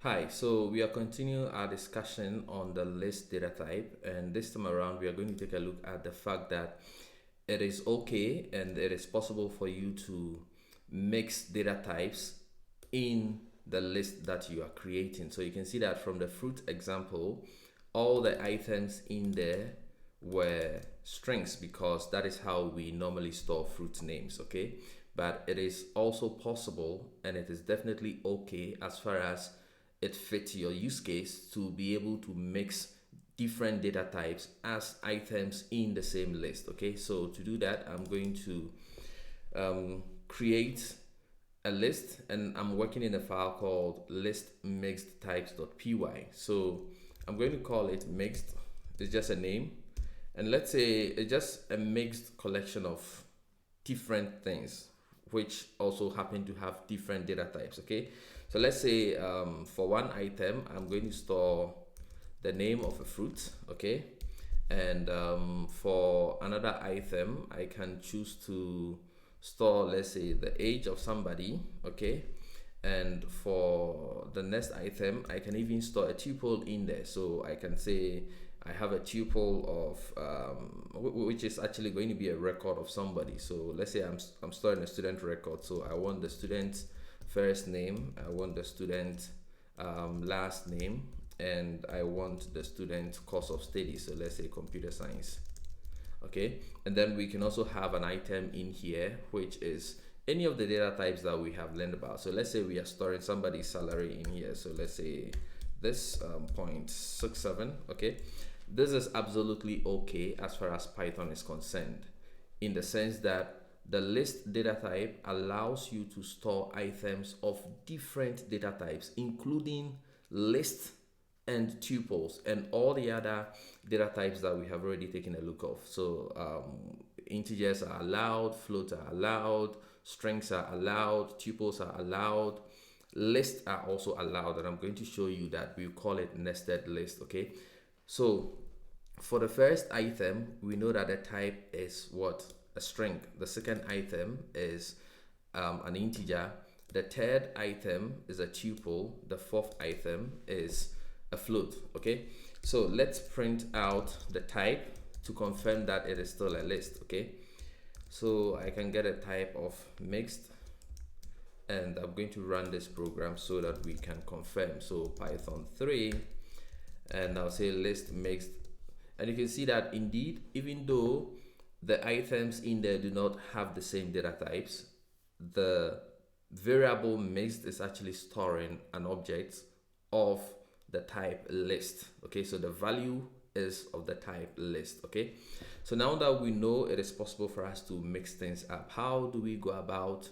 Hi, so we are continuing our discussion on the list data type, and this time around we are going to take a look at the fact that it is okay and it is possible for you to mix data types in the list that you are creating. So you can see that from the fruit example, all the items in there were strings because that is how we normally store fruit names, okay? But it is also possible and it is definitely okay as far as it fits your use case to be able to mix different data types as items in the same list. Okay, so to do that, I'm going to create a list, and I'm working in a file called list mixed types.py. So I'm going to call it mixed. It's just a name, and let's say it's just a mixed collection of different things which also happen to have different data types. Okay, so let's say for one item I'm going to store the name of a fruit. Okay, and for another item I can choose to store, let's say, the age of somebody. Okay, and for the next item I can even store a tuple in there, so I can say I have a tuple of which is actually going to be a record of somebody. So let's say I'm storing a student record, so I want the student's first name, I want the student last name, and I want the student course of study, so let's say computer science. Okay, and then we can also have an item in here which is any of the data types that we have learned about. So let's say we are storing somebody's salary in here, so let's say this 0.67. Okay, this is absolutely okay as far as Python is concerned, in the sense that the list data type allows you to store items of different data types, including lists and tuples and all the other data types that we have already taken a look of. So integers are allowed, floats are allowed, strings are allowed, tuples are allowed, lists are also allowed, and I'm going to show you that we call it nested list. Okay, so for the first item we know that the type is what? A string. The second item is an integer. The third item is a tuple. The fourth item is a float. Okay, so let's print out the type to confirm that it is still a list. Okay, so I can get a type of mixed, and I'm going to run this program so that we can confirm. So Python 3, and I'll say list mixed, and you can see that indeed, even though the items in there do not have the same data types, the variable mixed is actually storing an object of the type list. Okay, so the value is of the type list. Okay, so now that we know it is possible for us to mix things up, how do we go about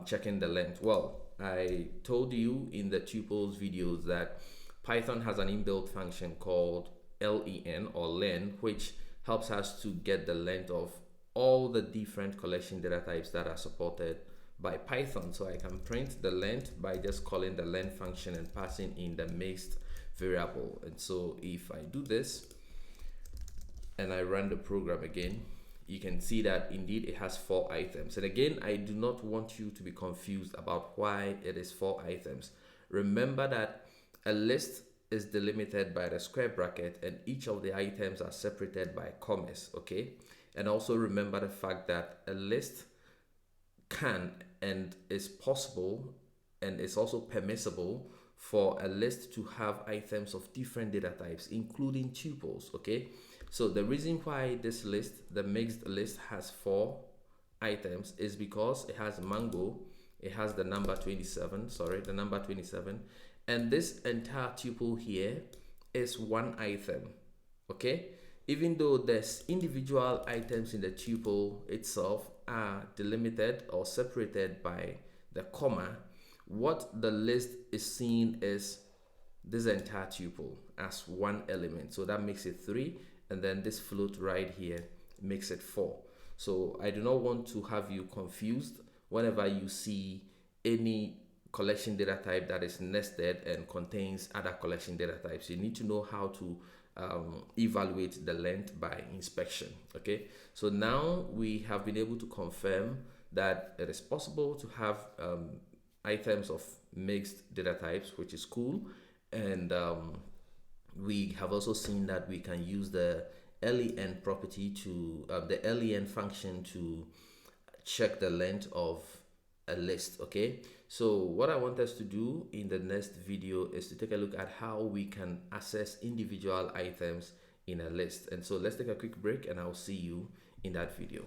checking the length? Well, I told you in the tuples videos that Python has an inbuilt function called len or len, which helps us to get the length of all the different collection data types that are supported by Python. So I can print the length by just calling the len function and passing in the mixed variable. And so if I do this and I run the program again, you can see that indeed it has 4 items. And again, I do not want you to be confused about why it is 4 items. Remember that a list is delimited by the square bracket, and each of the items are separated by commas. Okay, and also remember the fact that a list can and is possible and is also permissible for a list to have items of different data types, including tuples. Okay, so the reason why this list, the mixed list, has 4 items is because it has mango, it has the number 27, the number 27, and this entire tuple here is one item. Okay, even though there's individual items in the tuple itself are delimited or separated by the comma, what the list is seeing is this entire tuple as one element. So that makes it 3, and then this float right here makes it 4. So I do not want to have you confused whenever you see any collection data type that is nested and contains other collection data types. You need to know how to evaluate the length by inspection. Okay, so now we have been able to confirm that it is possible to have items of mixed data types, which is cool, And we have also seen that we can use the len property to the len function to check the length of a list. Okay, so what I want us to do in the next video is to take a look at how we can access individual items in a list. And so let's take a quick break and I'll see you in that video.